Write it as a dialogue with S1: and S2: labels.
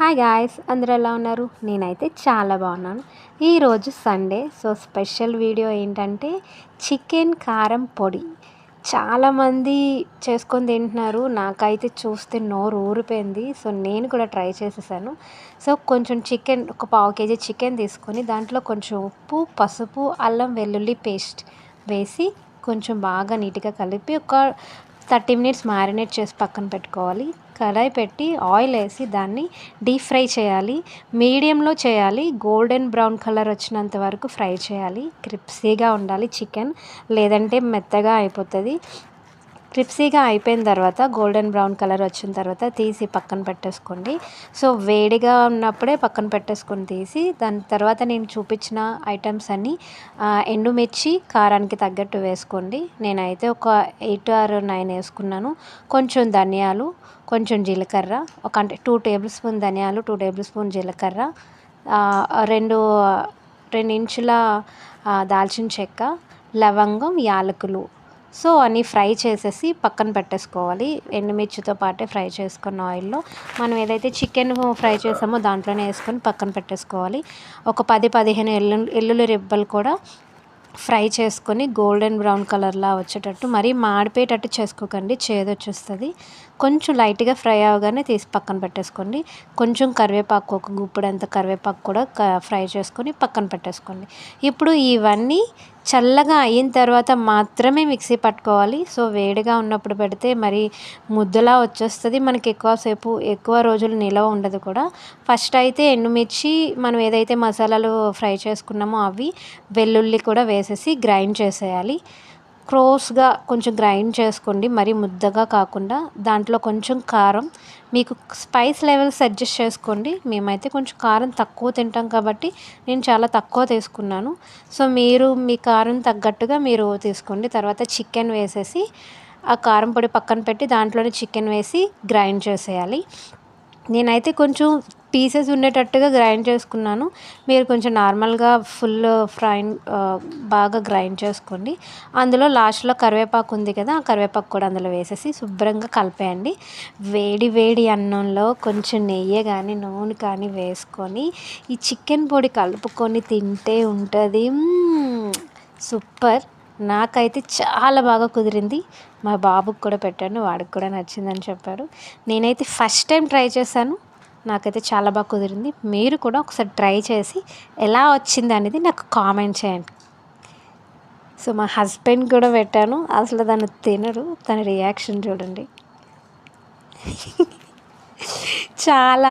S1: Hi guys, అందరూ ఎలా ఉన్నారు? నేనైతే చాలా బాగున్నాను. ఈరోజు సండే, సో స్పెషల్ వీడియో ఏంటంటే చికెన్ కారం పొడి. చాలామంది చేసుకొని తింటున్నారు. నాకైతే చూస్తే నోరు ఊరిపోయింది. సో నేను కూడా ట్రై చేసేసాను. సో కొంచెం చికెన్, ఒక పావు కేజీ చికెన్ తీసుకొని దాంట్లో కొంచెం ఉప్పు, పసుపు, అల్లం వెల్లుల్లి పేస్ట్ వేసి కొంచెం బాగా నీట్గా కలిపి ఒక 30 మినిట్స్ మ్యారినేట్ చేసి పక్కన పెట్టుకోవాలి. కడాయి పెట్టి ఆయిల్ వేసి దాన్ని డీప్ ఫ్రై చేయాలి. మీడియంలో చేయాలి. గోల్డెన్ బ్రౌన్ కలర్ వచ్చినంత వరకు ఫ్రై చేయాలి. క్రిస్పీగా ఉండాలి చికెన్, లేదంటే మెత్తగా అయిపోతుంది. క్రిస్పీగా అయిపోయిన తర్వాత గోల్డెన్ బ్రౌన్ కలర్ వచ్చిన తర్వాత తీసి పక్కన పెట్టేసుకోండి. సో వేడిగా ఉన్నప్పుడే పక్కన పెట్టేసుకొని తీసి దాని తర్వాత నేను చూపించిన ఐటమ్స్ అన్నీ ఎండుమిర్చి కారానికి తగ్గట్టు వేసుకోండి. నేనైతే ఒక 8 ఆర్ 9 వేసుకున్నాను. కొంచెం ధనియాలు, కొంచెం జీలకర్ర, అంటే 2 టేబుల్ స్పూన్ ధనియాలు, 2 టేబుల్ స్పూన్ జీలకర్ర, రెండు ఇంచుల దాల్చిన చెక్క, లవంగం, యాలకులు. సో అన్నీ ఫ్రై చేసేసి పక్కన పెట్టేసుకోవాలి. ఎండుమిర్చితో పాటే ఫ్రై చేసుకున్న ఆయిల్లో మనం ఏదైతే చికెన్ ఫ్రై చేసామో దాంట్లోనే వేసుకొని పక్కన పెట్టేసుకోవాలి. ఒక 10-15 వెల్లుల్లి రెబ్బలు కూడా ఫ్రై చేసుకొని గోల్డెన్ బ్రౌన్ కలర్లా వచ్చేటట్టు, మరీ మాడిపోయేటట్టు చేసుకోకండి, చేదు వచ్చేస్తుంది. కొంచెం లైట్గా ఫ్రై అవగానే తీసి పక్కన పెట్టేసుకోండి. కొంచెం కరివేపాకు, ఒక గుప్పెడంత కరివేపాకు కూడా ఫ్రై చేసుకొని పక్కన పెట్టేసుకోండి. ఇప్పుడు ఇవన్నీ చల్లగా అయిన తర్వాత మాత్రమే మిక్సీ పట్టుకోవాలి. సో వేడిగా ఉన్నప్పుడు పెడితే మరి ముద్దలా వచ్చేస్తుంది, మనకి ఎక్కువ రోజులు నిలవ ఉండదు కూడా. ఫస్ట్ అయితే ఎండుమిర్చి, మనం ఏదైతే మసాలాలు ఫ్రై చేసుకున్నామో అవి, వెల్లుల్లి కూడా వేసేసి గ్రైండ్ చేసేయాలి. క్రోస్గా కొంచెం గ్రైండ్ చేసుకోండి, మరీ ముద్దగా కాకుండా. దాంట్లో కొంచెం కారం, మీకు స్పైస్ లెవెల్స్ అడ్జస్ట్ చేసుకోండి. మేమైతే కొంచెం కారం తక్కువ తింటాం కాబట్టి నేను చాలా తక్కువ తీసుకున్నాను. సో మీరు మీ కారం తగ్గట్టుగా మీరు తీసుకోండి. తర్వాత చికెన్ వేసేసి ఆ కారం పొడి పక్కన పెట్టి దాంట్లోనే చికెన్ వేసి గ్రైండ్ చేసేయాలి. నేనైతే కొంచెం పీసెస్ ఉండేటట్టుగా గ్రైండ్ చేసుకున్నాను. మీరు కొంచెం నార్మల్గా ఫుల్ బాగా గ్రైండ్ చేసుకోండి. అందులో లాస్ట్లో కరివేపాకు ఉంది కదా, ఆ కరివేపాకు కూడా అందులో వేసేసి శుభ్రంగా కలిపేయండి. వేడి వేడి అన్నంలో కొంచెం నెయ్యి కానీ నూనె కానీ వేసుకొని ఈ చికెన్ పొడి కలుపుకొని తింటే ఉంటుంది సూపర్. నాకైతే చాలా బాగా కుదిరింది. మా బాబుకి కూడా పెట్టాను, వాడికి కూడా నచ్చిందని చెప్పారు. నేనైతే ఫస్ట్ టైం ట్రై చేశాను, నాకైతే చాలా బాగా కుదిరింది. మీరు కూడా ఒకసారి ట్రై చేసి ఎలా వచ్చింది అనేది నాకు కామెంట్ చేయండి. సో మా హస్బెండ్ కూడా పెట్టాను, అసలు తను తినరు, తన రియాక్షన్ చూడండి. చాలా